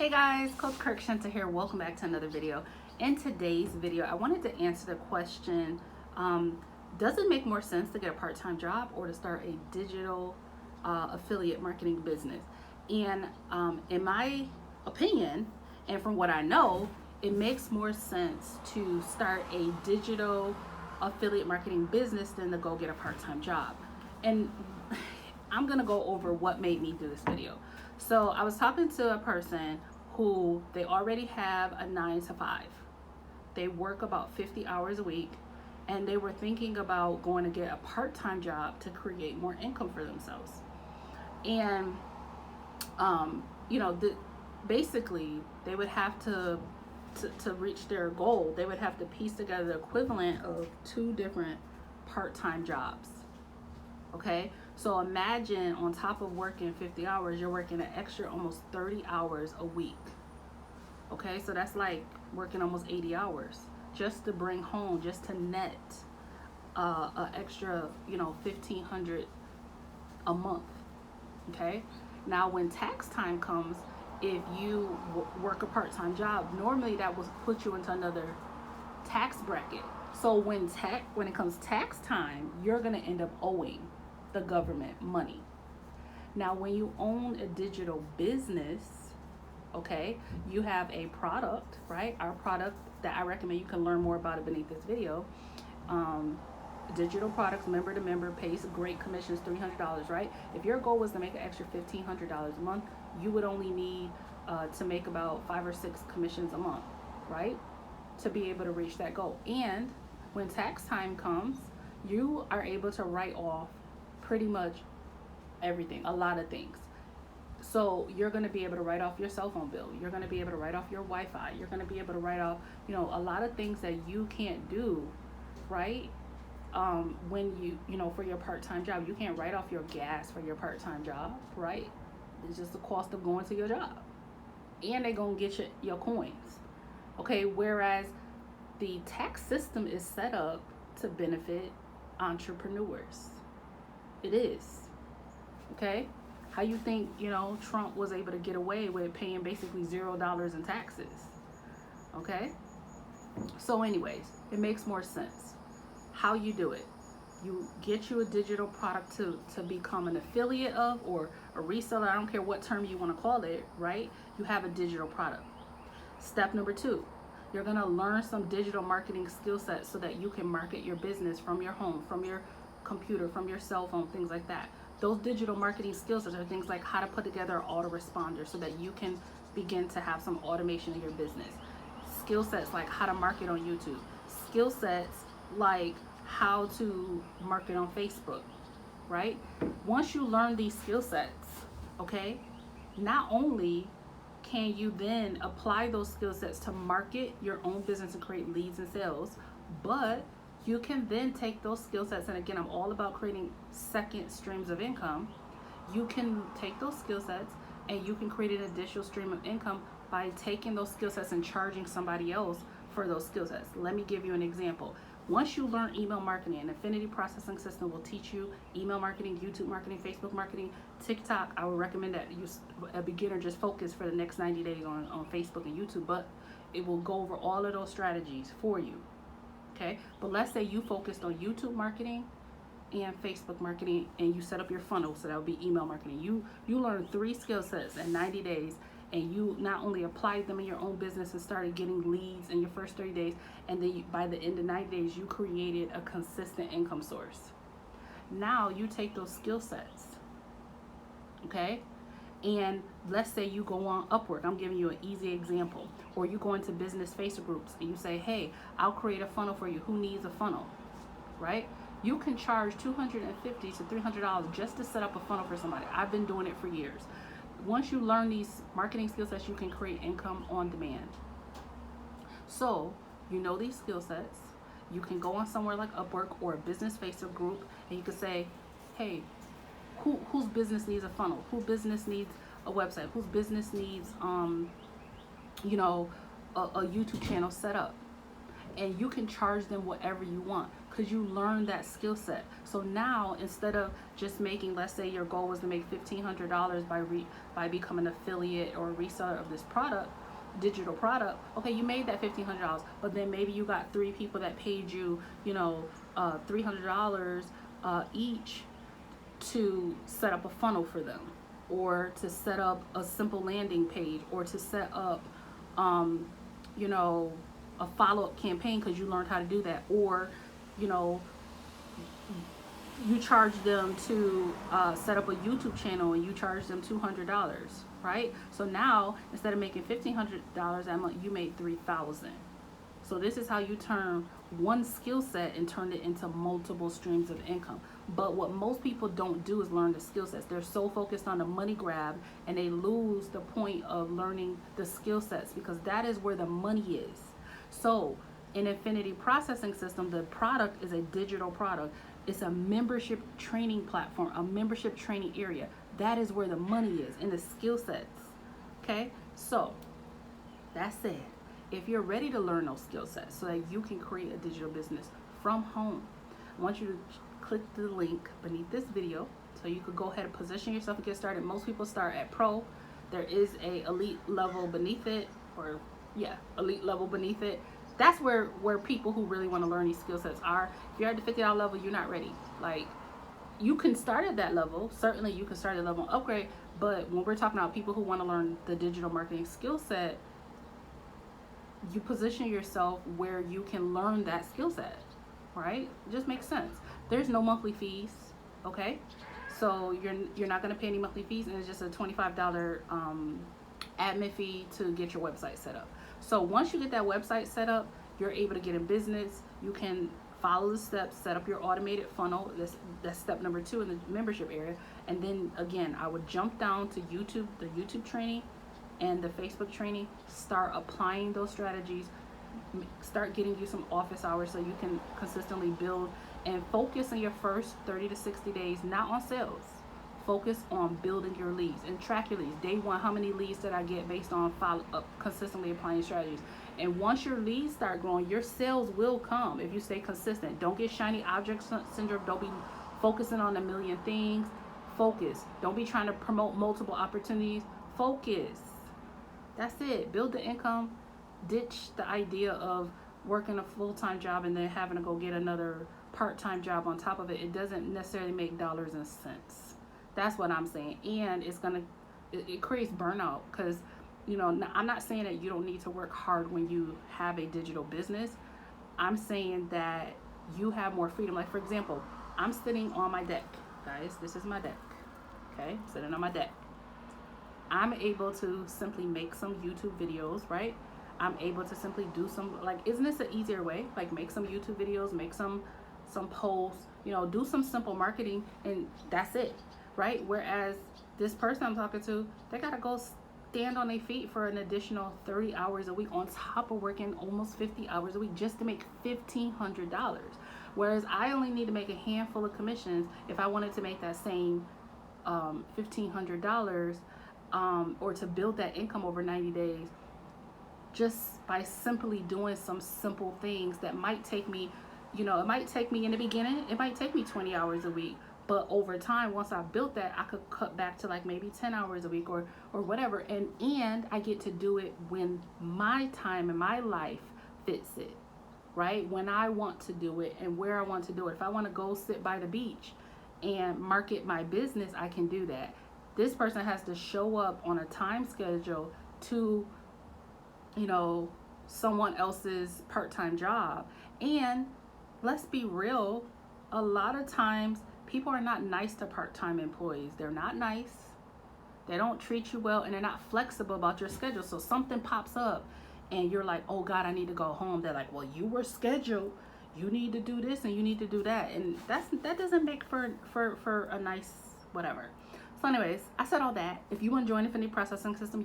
Hey guys, Coach 𝐿 here. Welcome back to another video. In today's video, I wanted to answer the question, does it make more sense to get a part-time job or to start a digital affiliate marketing business? And in my opinion, and from what I know, it makes more sense to start a digital affiliate marketing business than to go get a part-time job. And I'm gonna go over what made me do this video. So I was talking to a person who they already have a 9-to-5. They work about 50 hours a week, and they were thinking about going to get a part-time job to create more income for themselves. And basically they would have to reach their goal, they would have to piece together the equivalent of 2 different part-time jobs. Okay, so imagine on top of working 50 hours, you're working an extra almost 30 hours a week. Okay, so that's like working almost 80 hours just to bring home, just to net an extra, $1,500 a month. Okay, now when tax time comes, if you work a part-time job, normally that will put you into another tax bracket. So when it comes tax time, you're going to end up owing the government money. Now when you own a digital business, okay, you have a product, right? Our product that I recommend, you can learn more about it beneath this video. Digital products, member to member, pays great commissions, $300, right? If your goal was to make an extra $1,500 a month, you would only need to make about 5 or 6 commissions a month, right, to be able to reach that goal. And when tax time comes, you are able to write off pretty much everything, a lot of things. So you're going to be able to write off your cell phone bill, you're going to be able to write off your Wi-Fi, you're going to be able to write off, a lot of things that you can't do, right? When for your part-time job, you can't write off your gas for your part-time job, right? It's just the cost of going to your job, and they're going to get your coins. Okay, whereas the tax system is set up to benefit entrepreneurs. It is. Okay, how you think Trump was able to get away with paying basically $0 in taxes? Okay, so anyways, it makes more sense. How you do it: you get you a digital product to become an affiliate of, or a reseller, I don't care what term you want to call it, right? You have a digital product. Step number 2, you're going to learn some digital marketing skill sets so that you can market your business from your home, from your computer, from your cell phone, things like that. Those digital marketing skill sets are things like how to put together an autoresponder so that you can begin to have some automation in your business. Skill sets like how to market on YouTube. Skill sets like how to market on Facebook, right? Once you learn these skill sets, okay, not only can you then apply those skill sets to market your own business and create leads and sales, but you can then take those skill sets, and again, I'm all about creating second streams of income. You can take those skill sets and you can create an additional stream of income by taking those skill sets and charging somebody else for those skill sets. Let me give you an example. Once you learn email marketing, an affinity processing system will teach you email marketing, YouTube marketing, Facebook marketing, TikTok. I would recommend that a beginner just focus for the next 90 days on Facebook and YouTube, but it will go over all of those strategies for you. Okay, but let's say you focused on YouTube marketing and Facebook marketing, and you set up your funnel, so that would be email marketing. You learned 3 skill sets in 90 days, and you not only applied them in your own business and started getting leads in your first 30 days, and then by the end of 90 days, you created a consistent income source. Now you take those skill sets, okay, and let's say you go on Upwork. I'm giving you an easy example. Or you go into business Facebook groups and you say, hey, I'll create a funnel for you. Who needs a funnel, right? You can charge $250 to $300 just to set up a funnel for somebody. I've been doing it for years. Once you learn these marketing skill sets, you can create income on demand. So these skill sets, you can go on somewhere like Upwork or a business Facebook group, and you can say, hey, whose business needs a funnel? Whose business needs a website? Whose business needs a YouTube channel set up? And you can charge them whatever you want, because you learned that skill set. So now, instead of just making, let's say your goal was to make $1,500 by becoming an affiliate or a reseller of this product, digital product, okay, you made that $1,500, but then maybe you got 3 people that paid you, $300 each to set up a funnel for them, or to set up a simple landing page, or to set up a follow-up campaign because you learned how to do that, or you charge them to set up a YouTube channel and you charge them $200, right? So now, instead of making $1,500 that month, you made $3,000. So this is how you turn one skill set and turn it into multiple streams of income. But what most people don't do is learn the skill sets. They're so focused on the money grab, and they lose the point of learning the skill sets, because that is where the money is. So in Infinity Processing System, the product is a digital product. It's a membership training platform, a membership training area. That is where the money is, in the skill sets. Okay, so that said, if you're ready to learn those skill sets so that you can create a digital business from home, I want you to click the link beneath this video so you could go ahead and position yourself and get started. Most people start at pro. There is a elite level beneath it, elite level beneath it. That's where people who really want to learn these skill sets are. If you're at the $50 level, you're not ready. Like, you can start at that level. Certainly you can start at level upgrade, but when we're talking about people who want to learn the digital marketing skill set, you position yourself where you can learn that skill set, right? It just makes sense. There's no monthly fees, okay? So you're not going to pay any monthly fees, and it's just a $25 admin fee to get your website set up. So once you get that website set up, you're able to get in business. You can follow the steps, set up your automated funnel. That's step number 2 in the membership area. And then again, I would jump down to YouTube, the YouTube training and the Facebook training. Start applying those strategies. Start getting you some office hours so you can consistently build, and focus in your first 30 to 60 days, not on sales. Focus on building your leads and track your leads. Day 1, how many leads did I get based on consistently applying strategies? And once your leads start growing, your sales will come if you stay consistent. Don't get shiny object syndrome. Don't be focusing on a million things. Focus. Don't be trying to promote multiple opportunities. Focus. That's it. Build the income. Ditch the idea of working a full-time job and then having to go get another part-time job on top of it. It doesn't necessarily make dollars and cents. That's what I'm saying. And it creates burnout, because I'm not saying that you don't need to work hard when you have a digital business. I'm saying that you have more freedom. Like, for example, I'm sitting on my deck, guys. This is my deck. Okay, sitting on my deck. I'm able to simply make some YouTube videos, right? I'm able to simply do some, isn't this an easier way? Like, make some YouTube videos, make some posts, do some simple marketing, and that's it, right? Whereas this person I'm talking to, they gotta go stand on their feet for an additional 30 hours a week on top of working almost 50 hours a week just to make $1,500. Whereas I only need to make a handful of commissions if I wanted to make that same $1,500, or to build that income over 90 days, just by simply doing some simple things that might take me, it might take me in the beginning, it might take me 20 hours a week. But over time, once I built that, I could cut back to maybe 10 hours a week or whatever. And I get to do it when my time and my life fits it, right? When I want to do it and where I want to do it. If I want to go sit by the beach and market my business, I can do that. This person has to show up on a time schedule to, someone else's part-time job. And let's be real, a lot of times people are not nice to part-time employees. They're not nice. They don't treat you well, and they're not flexible about your schedule. So something pops up and you're like, oh God, I need to go home. They're like, well, you were scheduled. You need to do this and you need to do that. And that doesn't make for a nice whatever. So anyways, I said all that. If you want to join Infinity Processing System,